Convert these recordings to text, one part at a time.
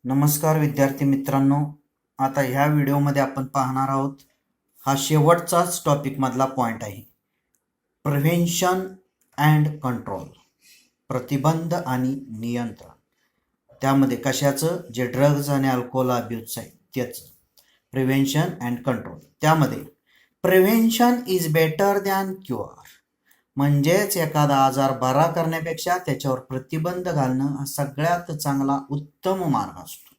नमस्कार विद्यार्थी मित्रांनो, आता ह्या व्हिडिओमध्ये आपण पाहणार आहोत हा शेवटचाच टॉपिक मधला पॉइंट आहे, प्रिव्हेन्शन अँड कंट्रोल, प्रतिबंध आणि नियंत्रण. त्यामध्ये कशाचं, जे ड्रग्ज आणि अल्कोहोल अब्यूज आहे त्याचं प्रिव्हेन्शन अँड कंट्रोल. त्यामध्ये prevention is better than cure, म्हणजेच एखादा आजार बरा करण्यापेक्षा त्याच्यावर प्रतिबंध घालणं हा सगळ्यात चांगला उत्तम मार्ग असतो.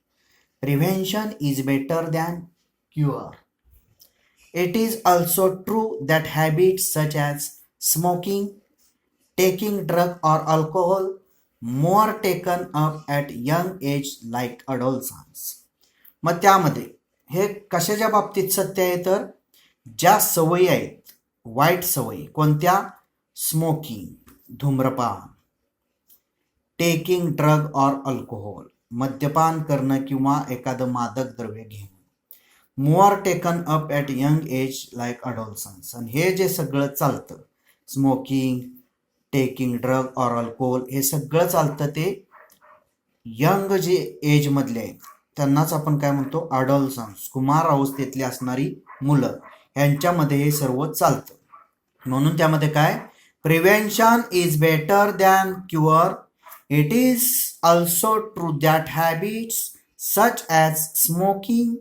Prevention is better than cure. It is also true that habits such as smoking, taking drug or alcohol more taken up at young age like adolescence. मग त्यामध्ये हे कशाच्या बाबतीत सत्य आहे, तर ज्या सवयी आहेत, वाईट सवयी कोणत्या, स्मोकिंग धूम्रपान, टेकिंग ड्रग और अल्कोहोल मद्यपान करणं किंवा एखादं मादक द्रव्य घेणं, more taken up at young age like adolescence. आणि हे जे सगळं चालतं, smoking, taking drug or alcohol, हे सगळं चालतं ते यंग जे एजमधले आहेत त्यांनाच आपण काय म्हणतो, अडोलसन्स, कुमार अवस्थेतली असणारी मुलं, यांच्यामध्ये हे सर्व चालतं. म्हणून त्यामध्ये काय, prevention is better than cure. It is also true that habits such as smoking,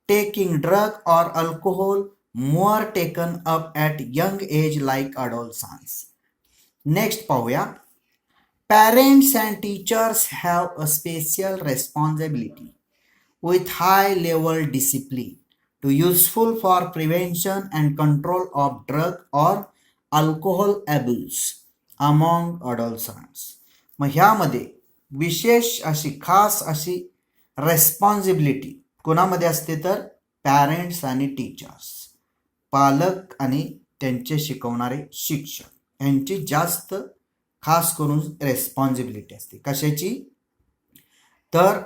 taking drug or alcohol more taken up at young age like adolescence. Next पाहूया. Parents and teachers have a special responsibility with high level discipline to useful for prevention and control of drug or alcohol abuse among adolescents. मग ह्यामध्ये विशेष अशी खास अशी responsibility कोणामध्ये असते, तर पॅरेंट्स आणि टीचर्स, पालक आणि त्यांचे शिकवणारे शिक्षक यांची जास्त खास करून रेस्पॉन्सिबिलिटी असते. कशाची, तर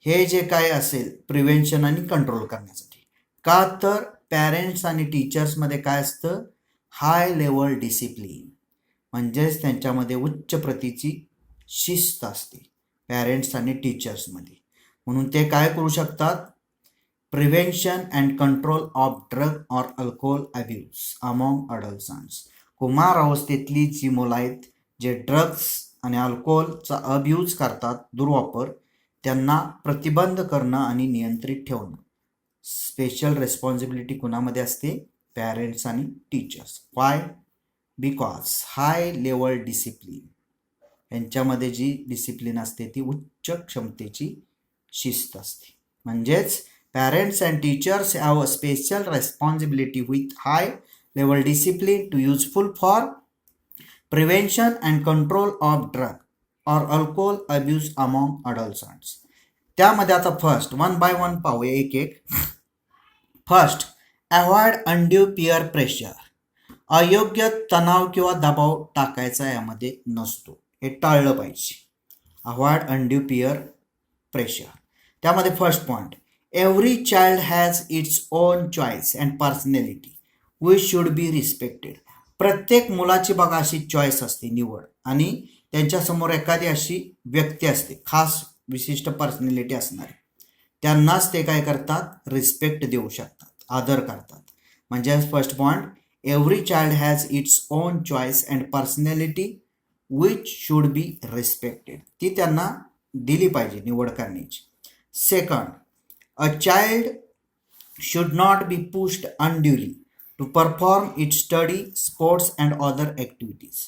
हे जे काय असेल प्रिव्हेन्शन आणि कंट्रोल करण्यासाठी. का, तर पॅरेंट्स आणि टीचर्समध्ये काय असतं, हाय लेवल डिसिप्लिन, म्हणजेच त्यांच्यामध्ये उच्च प्रतीची शिस्त असते पॅरेंट्स आणि टीचर्समध्ये. म्हणून ते काय करू शकतात, prevention and control of drug or alcohol abuse among अडोलसन्स. Kumar अवस्थेतली जी मुलं आहेत जे ड्रग्स आणि अल्कोहोलचा अब्यूज करतात, दुर्वापर, त्यांना प्रतिबंध करणं आणि नियंत्रित ठेवणं. स्पेशल रेस्पॉन्सिबिलिटी कुणामध्ये असते, पॅरेंट्स आणि teachers. Y, because high level discipline, यांच्यामध्ये जी डिसिप्लिन असते ती उच्च क्षमतेची शिस्त असते. म्हणजेच parents and teachers have a special responsibility with high level discipline to useful for prevention and control of drug or alcohol abuse among adolescents. त्यामध्ये आता फर्स्ट वन बाय वन पाहूया एक एक. First, avoid undue peer pressure. अयोग्य तणाव किंवा दबाव टाकायचा यामध्ये नसतो, हे टाळलं पाहिजे. Avoid undue peer pressure. त्यामध्ये first point, every child has its own choice and personality which should be respected. प्रत्येक मुलाची बघा अशी चॉईस असते, निवड, आणि त्यांच्यासमोर एखादी अशी व्यक्ती असते, खास विशिष्ट पर्सनॅलिटी असणारी, त्यांनाच ते काय करतात, रिस्पेक्ट देऊ शकतात, आदर करतात. म्हणजे first point, every child has its own choice and personality which should be respected, ती त्यांना दिली पाहिजे निवड करण्याची. Second, a child should not be pushed unduly to perform its study, sports and other activities.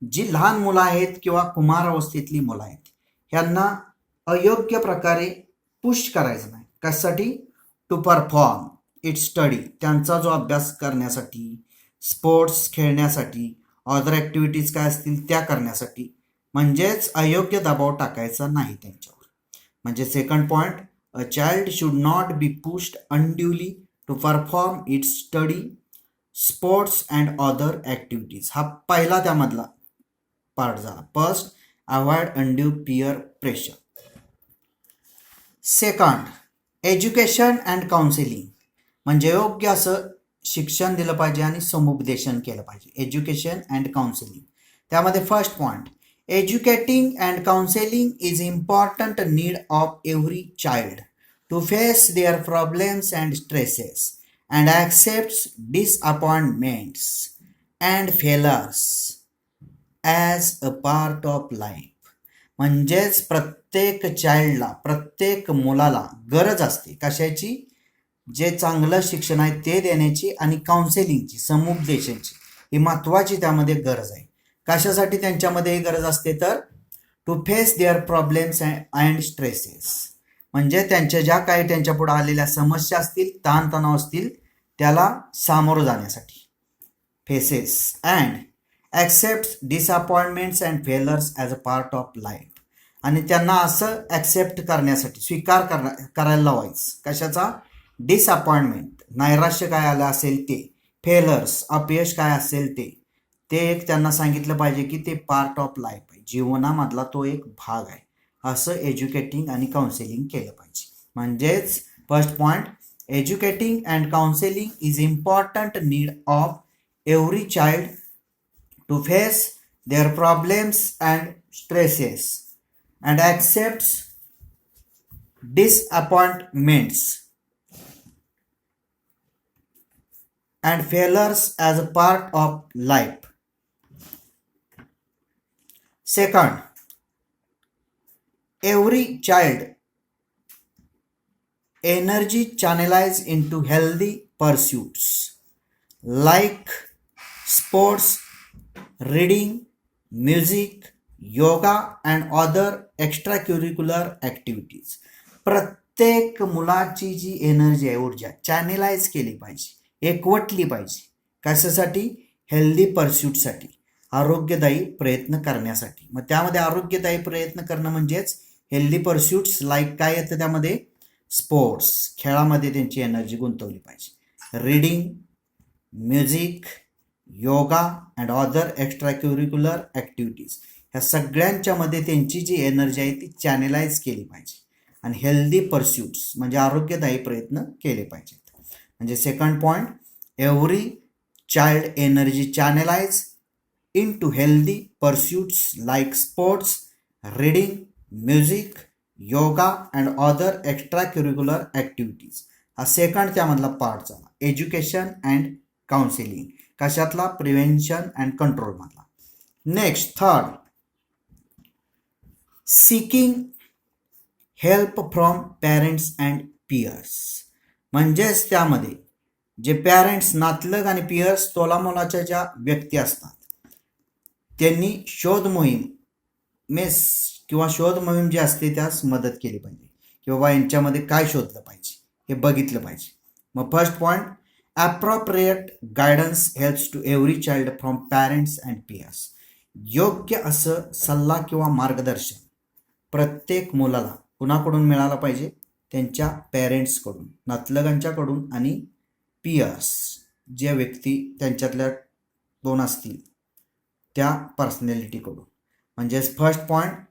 जी लहान मुलं आहेत किंवा कुमार अवस्थेतली मुलं आहेत, ह्यांना अयोग्य प्रकारे पुश करायचं नाही. कशासाठी, टू परफॉर्म इट्स स्टडी, त्यांचा जो अभ्यास करण्यासाठी, स्पोर्ट्स खेळण्यासाठी, अदर ॲक्टिव्हिटीज काय असतील त्या करण्यासाठी. म्हणजेच अयोग्य दबाव टाकायचा नाही त्यांच्यावर. म्हणजे second point, a child should not be pushed unduly to perform its study, sports and other activities. हा पहिला त्यामधला पार्ट झाला. First, avoid undue peer pressure. Second, education and counselling, म्हणजे योग्य असं शिक्षण दिलं पाहिजे आणि समुपदेशन केलं पाहिजे. Education and counselling. त्यामध्ये first point, Educating and counseling is important need of every child to face their problems and stresses and accepts disappointments and failures as a part of life. म्हणजेच प्रत्येक चाइल्डला, प्रत्येक मुलाला गरज असते कशाची? जे चांगलं शिक्षण आहे ते देण्याची आणि काउन्सिलिंगची, समुपदेशाची ही महत्त्वाची त्यामध्ये गरज आहे. कशासाठी त्यांच्यामध्ये ही गरज असते? तर to face their problems and stresses, म्हणजे त्यांच्या ज्या काही त्यांच्या पुढे आलेल्या समस्या असतील, ताणतणाव असतील, त्याला सामोरं जाण्यासाठी. Faces and accept disappointments and failures as a part of life, आणि त्यांना असं ॲक्सेप्ट करण्यासाठी, स्वीकार करायला लावायचं. कशाचा? डिसअपॉइंटमेंट, नैराश्य काय आलं असेल ते, फेलर्स, अपयश काय असेल ते एक त्यांना सांगितलं पाहिजे की ते पार्ट ऑफ लाईफ आहे, जीवनामधला तो एक भाग आहे. असं एज्युकेटिंग आणि काउन्सिलिंग केलं पाहिजे. म्हणजेच first point, educating and counselling is important need of every child to face their problems and stresses and accepts disappointments and failures as a part of life. Second, every child energy channelized into healthy pursuits like sports, reading, music, yoga and other extracurricular activities. प्रत्येक मुलाची जी energy आहे, ऊर्जा channelise केली पाहिजे, एकवटली पाहिजे. कशासाठी? Healthy परस्यूटसाठी, आरोग्यदायी प्रयत्न करण्यासाठी. मग त्यामध्ये आरोग्यदायी प्रयत्न करणं म्हणजेच हेल्दी परस्यूट्स लाईक काय येतं त्यामध्ये? स्पोर्ट्स, खेळामध्ये त्यांची एनर्जी गुंतवली पाहिजे. Reading, music, yoga and other extra curricular activities, ह्या सगळ्यांच्या मध्ये त्यांची जी एनर्जी आहे ती चॅनेलाइज केली पाहिजे. आणि हेल्दी परस्यूट्स म्हणजे आरोग्यदायी प्रयत्न केले पाहिजेत. म्हणजे second point, every child energy channelise into healthy pursuits like sports, reading, music, yoga and other extra curricular activities. हा सेकंड त्यामधला पार्ट झाला. एज्युकेशन अँड काउन्सिलिंग कशातला? प्रिव्हेन्शन अँड कंट्रोल मधला. Next third, seeking help from parents and peers. म्हणजेच त्यामध्ये जे parents, नातलग आणि पियर्स, तोलामोलाच्या ज्या व्यक्ती असतात त्यांनी शोध मोहीम किंवा शोध मोहीम जी असते त्यास मदत केली पाहिजे, किंवा यांच्यामध्ये काय शोधलं पाहिजे हे बघितलं पाहिजे. मग first point, appropriate guidance helps to every child from parents and peers. योग्य असं सल्ला किंवा मार्गदर्शन प्रत्येक मुलाला कुणाकडून मिळालं पाहिजे? त्यांच्या पेरेंट्सकडून, नातलगांच्याकडून आणि पियर्स, ज्या व्यक्ती त्यांच्यातल्या दोन असतील त्या पर्सनॅलिटीकडून. म्हणजेच first point,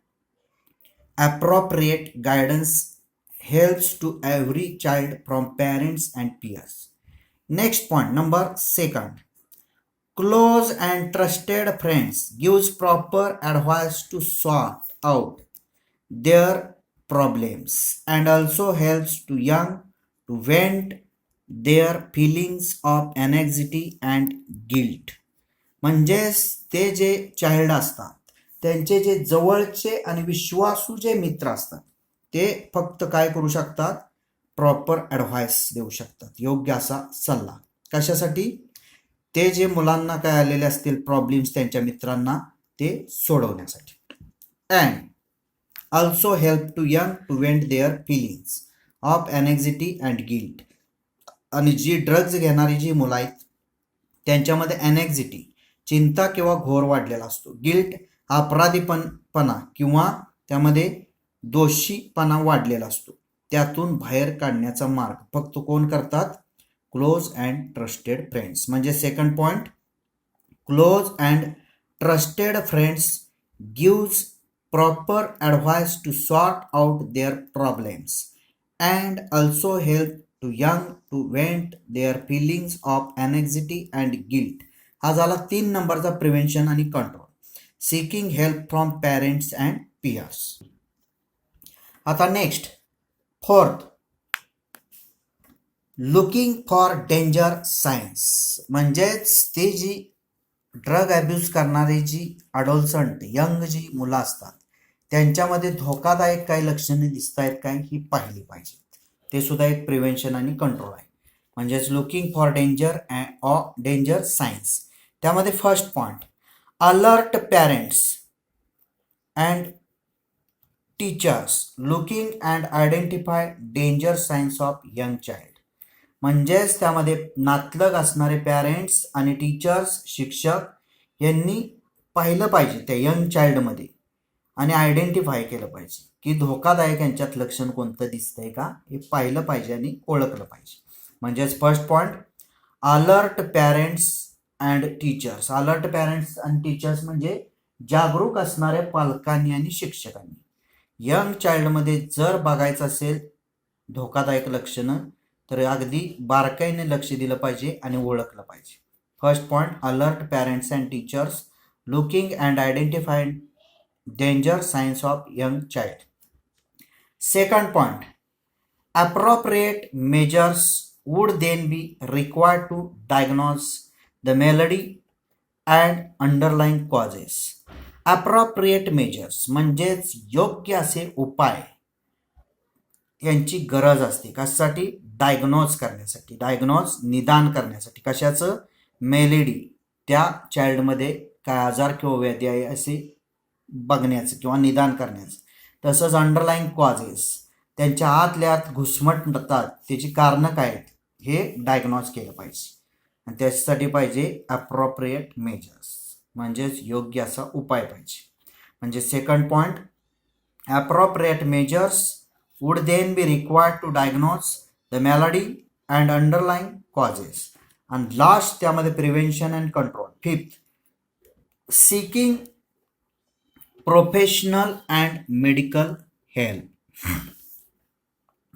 appropriate guidance helps to every child from parents and peers. Next point, number second, close and trusted friends gives proper advice to sort out their problems and also helps to young to vent their feelings of anxiety and guilt. म्हणजेच ते जे child असतात त्यांचे जे जवळचे आणि विश्वासू जे मित्र असतात ते फक्त काय करू शकतात? प्रॉपर ॲडव्हाइस देऊ शकतात, योग्य असा सल्ला. कशासाठी? ते जे मुलांना काय आलेले असतील प्रॉब्लेम्स त्यांच्या मित्रांना ते सोडवण्यासाठी. And also help to young to vent their feelings of anxiety and guilt. आणि जी ड्रग्ज घेणारी जी मुलं आहेत त्यांच्यामध्ये एनेक्झिटी, चिंता किंवा घोर वाढलेला असतो. गिल्ट, अपराधीपणा किंवा त्यामध्ये दोषीपणा वाढलेला असतो. त्यातून बाहेर काढण्याचा मार्ग फक्त कोण करतात? Close and trusted friends. म्हणजे second point, close and trusted friends gives proper advice to sort out their problems and also help to young to vent their feelings of anxiety and guilt. हा झाला 3 नंबरचा prevention आणि control. seeking help from parents and peers. आता next fourth, looking for danger signs, म्हणजेच ती जी drug abuse करणारी जी अडोलसंट young जी मुलं असतात त्यांच्यामध्ये धोकादायक काही लक्षणे दिसत आहेत काय ही पाहिली पाहिजेत. ते सुद्धा एक प्रिव्हेन्शन आणि कंट्रोल आहे. म्हणजेच लुकिंग फॉर डेंजर सायन्स. त्यामध्ये first point, alert parents and teachers looking and identify danger science of young child. म्हणजेच त्यामध्ये नातलग असणारे पॅरेंट्स आणि टीचर्स शिक्षक यांनी पाहिलं पाहिजे त्या यंग चाइल्डमध्ये आणि आयडेंटिफाय केलं पाहिजे की धोकादायक यांच्यात लक्षण कोणतं दिसतंय का हे पाहिलं पाहिजे आणि ओळखलं पाहिजे. म्हणजेच first point, alert parents and teachers. Alert parents आणि टीचर्स म्हणजे जागरूक असणाऱ्या पालकांनी आणि शिक्षकांनी. यंग चाइल्डमध्ये जर बघायचं असेल धोकादायक लक्षणं तर अगदी बारकाईने लक्ष दिलं पाहिजे आणि ओळखलं पाहिजे. First point, alert parents and teachers looking and identify danger science of young child. Second point, appropriate measures would then be required to diagnose the malady and underlying causes. appropriate measures म्हणजेच योग्य असे उपाय यांची गरज असते. कशासाठी? Diagnose करण्यासाठी, निदान करण्यासाठी. कशाचं? मेलेडी, त्या चाइल्डमध्ये काय आजार किंवा व्याधी आहे असे बघण्याचं किंवा निदान करण्याचं. तसंच अंडरलाईन कॉजेस, त्यांच्या आतल्या आत घुसमटतात त्याची कारणं काय आहेत हे डायग्नोज केलं पाहिजे आणि त्याच्यासाठी पाहिजे अप्रोप्रिएट मेजर्स, म्हणजेच योग्य असा उपाय पाहिजे. म्हणजे second point, appropriate measures would then be required to diagnose the malady and underlying causes. And last त्यामध्ये prevention and control. Fifth, seeking professional and medical help.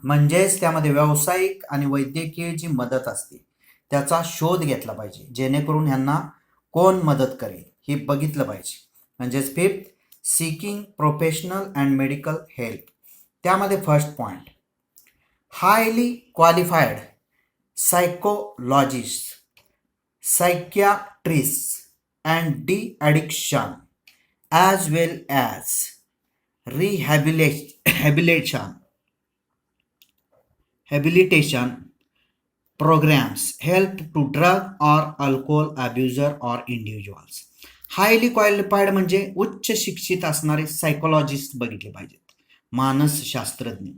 म्हणजेच त्यामध्ये व्यावसायिक आणि वैद्यकीय जी मदत असते त्याचा शोध घेतला पाहिजे जेणेकरून ह्यांना कोण मदत करेल हे बघितलं पाहिजे. म्हणजेच fifth, seeking professional and medical help. त्यामध्ये first point, highly qualified psychologist, psychiatrist and de addiction as well as rehabilitation programs help to drug or alcohol abuser or individuals. Highly qualified म्हणजे उच्च शिक्षित असणारे सायकोलॉजिस्ट बघितले पाहिजेत, मानसशास्त्रज्ञ.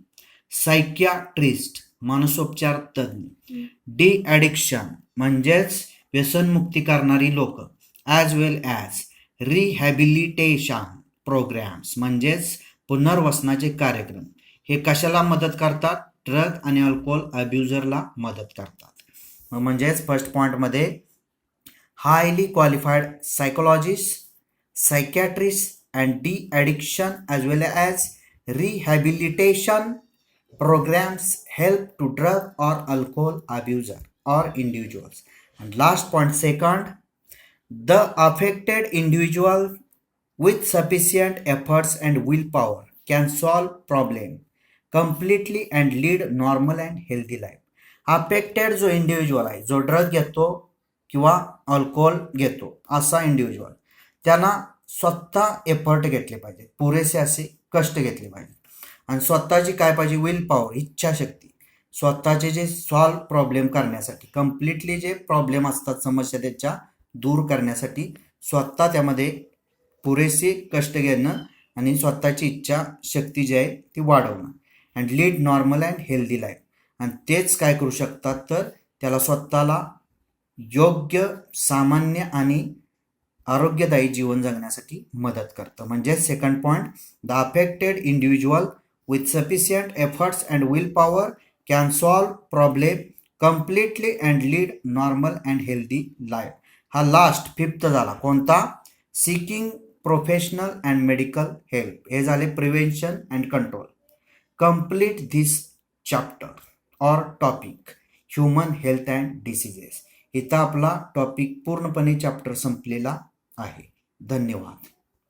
Psychiatrist, मानसोपचार तज्ज्ञ. डी ॲडिक्शन म्हणजेच व्यसनमुक्ती करणारी लोक. As well as rehabilitation programs म्हणजेच पुनर्वसनाचे कार्यक्रम. हे कशाला मदत करतात? ड्रग आणि अल्कोहोल अब्युजरला मदत करतात. म्हणजेच फर्स्ट पॉइंटमध्ये highly qualified psychologist, psychiatrist and de addiction as well as rehabilitation programs help to drug or alcohol abuser or individuals. And last point, second, the affected individual with sufficient efforts and willpower can solve problem completely and lead normal and healthy life. Affected जो individual आहे, जो drug घेतो किंवा alcohol घेतो असा individual, त्यांना स्वतः effort घेतले पाहिजे, पुरेसे असे कष्ट घेतले पाहिजे आणि स्वतःची काय पाहिजे? विल पॉवर, इच्छाशक्ती. स्वतःचे जे सॉल्व प्रॉब्लेम करण्यासाठी, कम्प्लिटली जे प्रॉब्लेम असतात समस्या त्याच्या दूर करण्यासाठी स्वतः त्यामध्ये पुरेसे कष्ट घेणं आणि स्वतःची इच्छाशक्ती जी आहे ती वाढवणं. And lead normal and healthy life. आणि तेच काय करू शकतात तर त्याला स्वतःला योग्य, सामान्य आणि आरोग्यदायी जीवन जगण्यासाठी मदत करतं. म्हणजे second point, the affected individual with sufficient efforts and will power can solve problem completely and lead normal and healthy life. हा लास्ट फिफ्थ झाला कोणता? Seeking professional and medical help. हे झाले prevention and control. Complete this chapter or topic human health and diseases. इथं आपला topic पूर्णपणे chapter संपलेला आहे. धन्यवाद.